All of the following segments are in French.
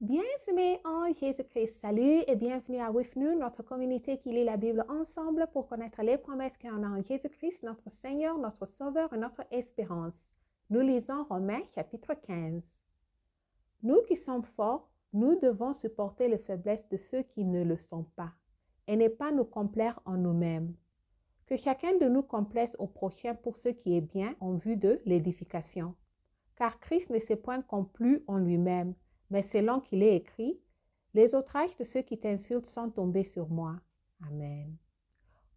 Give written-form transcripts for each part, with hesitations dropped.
Bien-aimés en Jésus-Christ, salut et bienvenue à With Nous, notre communauté qui lit la Bible ensemble pour connaître les promesses qu'il y en a en Jésus-Christ, notre Seigneur, notre Sauveur et notre espérance. Nous lisons Romains chapitre 15. Nous qui sommes forts, nous devons supporter les faiblesses de ceux qui ne le sont pas et ne pas nous complaire en nous-mêmes. Que chacun de nous complaise au prochain pour ce qui est bien en vue de l'édification. Car Christ ne s'est point complu en lui-même, mais selon qu'il est écrit, « Les outrages de ceux qui t'insultent sont tombés sur moi. » Amen.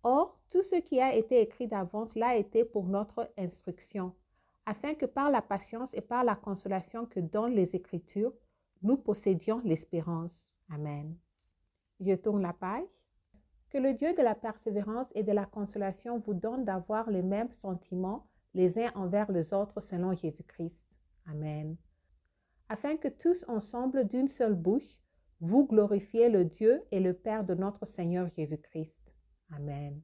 Or, tout ce qui a été écrit d'avance l'a été pour notre instruction, afin que par la patience et par la consolation que donnent les Écritures, nous possédions l'espérance. Amen. Je tourne la page. Que le Dieu de la persévérance et de la consolation vous donne d'avoir les mêmes sentiments les uns envers les autres selon Jésus-Christ. Amen. Afin que tous ensemble d'une seule bouche, vous glorifiez le Dieu et le Père de notre Seigneur Jésus-Christ. Amen.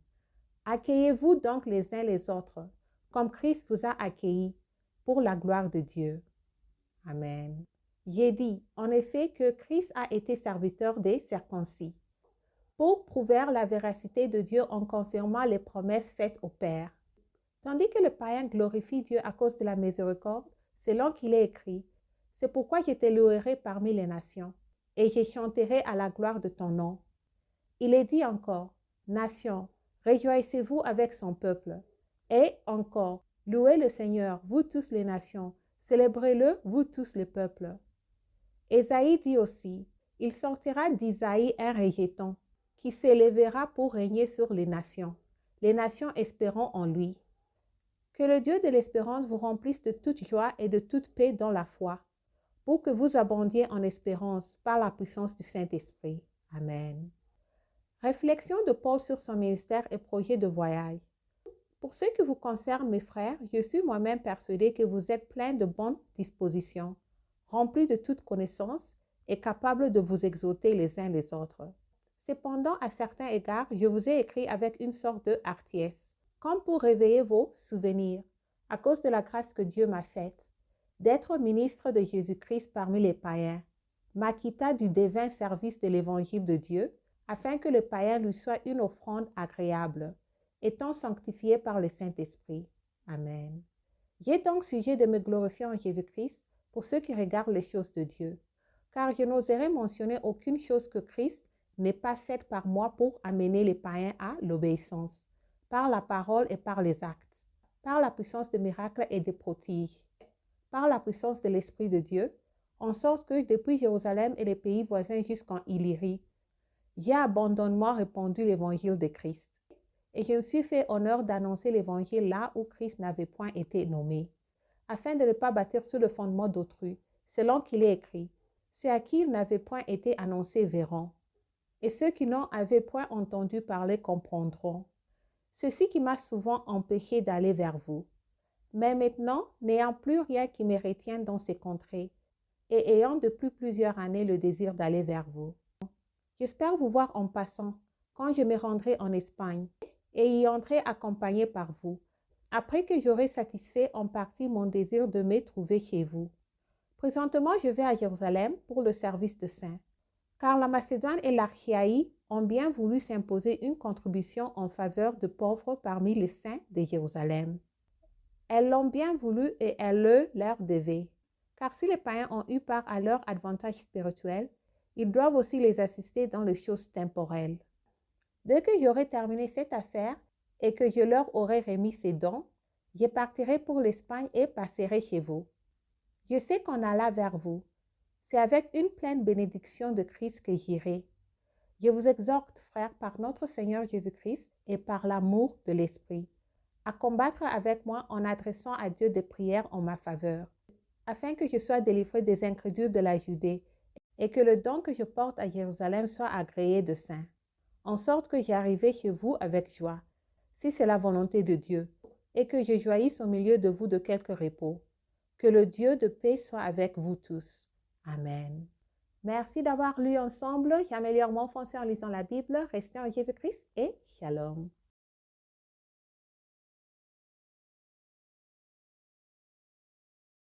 Accueillez-vous donc les uns les autres, comme Christ vous a accueillis, pour la gloire de Dieu. Amen. J'ai dit, en effet, que Christ a été serviteur des circoncis, pour prouver la véracité de Dieu en confirmant les promesses faites au Père. Tandis que le païen glorifie Dieu à cause de la miséricorde, selon qu'il est écrit, « C'est pourquoi je te louerai parmi les nations, et je chanterai à la gloire de ton nom. » Il est dit encore, « Nations, réjouissez-vous avec son peuple. » Et encore, « Louez le Seigneur, vous tous les nations, célébrez-le, vous tous les peuples. » Ésaïe dit aussi, « Il sortira d'Isaïe un rejeton, qui s'élèvera pour régner sur les nations. Les nations espéront en lui. » Que le Dieu de l'espérance vous remplisse de toute joie et de toute paix dans la foi, pour que vous abondiez en espérance par la puissance du Saint-Esprit. Amen. Réflexion de Paul sur son ministère et projet de voyage. Pour ce qui vous concerne, mes frères, je suis moi-même persuadé que vous êtes pleins de bonnes dispositions, remplis de toute connaissance et capables de vous exhorter les uns les autres. Cependant, à certains égards, je vous ai écrit avec une sorte de hardiesse, comme pour réveiller vos souvenirs, à cause de la grâce que Dieu m'a faite, d'être ministre de Jésus-Christ parmi les païens, m'acquitta du divin service de l'évangile de Dieu, afin que le païen lui soit une offrande agréable, étant sanctifié par le Saint-Esprit. Amen. J'ai donc sujet de me glorifier en Jésus-Christ pour ceux qui regardent les choses de Dieu, car je n'oserais mentionner aucune chose que Christ n'est pas faite par moi pour amener les païens à l'obéissance, par la parole et par les actes, par la puissance des miracles et des prodiges, par la puissance de l'Esprit de Dieu, en sorte que depuis Jérusalem et les pays voisins jusqu'en Illyrie, j'ai abandonnement répandu l'évangile de Christ. Et je me suis fait honneur d'annoncer l'évangile là où Christ n'avait point été nommé, afin de ne pas bâtir sur le fondement d'autrui, selon qu'il est écrit, « Ceux à qui il n'avait point été annoncé verront, et ceux qui n'en avaient point entendu parler comprendront. Ceci qui m'a souvent empêché d'aller vers vous. Mais maintenant, n'ayant plus rien qui me retienne dans ces contrées, et ayant depuis plusieurs années le désir d'aller vers vous, j'espère vous voir en passant, quand je me rendrai en Espagne, et y entrer accompagné par vous, après que j'aurai satisfait en partie mon désir de me trouver chez vous. Présentement, je vais à Jérusalem pour le service de saints, car la Macédoine et l'Achaïe ont bien voulu s'imposer une contribution en faveur de pauvres parmi les saints de Jérusalem. Elles l'ont bien voulu et elles le leur devaient, car si les païens ont eu part à leur avantage spirituel, ils doivent aussi les assister dans les choses temporelles. Dès que j'aurai terminé cette affaire et que je leur aurai remis ces dons, je partirai pour l'Espagne et passerai chez vous. Je sais qu'on alla vers vous. C'est avec une pleine bénédiction de Christ que j'irai. Je vous exhorte, frères, par notre Seigneur Jésus-Christ et par l'amour de l'Esprit, à combattre avec moi en adressant à Dieu des prières en ma faveur, afin que je sois délivré des incrédules de la Judée et que le don que je porte à Jérusalem soit agréé de saints, en sorte que j'arrive chez vous avec joie, si c'est la volonté de Dieu, et que je jouisse au milieu de vous de quelque repos. Que le Dieu de paix soit avec vous tous. Amen. Merci d'avoir lu ensemble. J'améliore mon français en lisant la Bible. Restez en Jésus-Christ et shalom.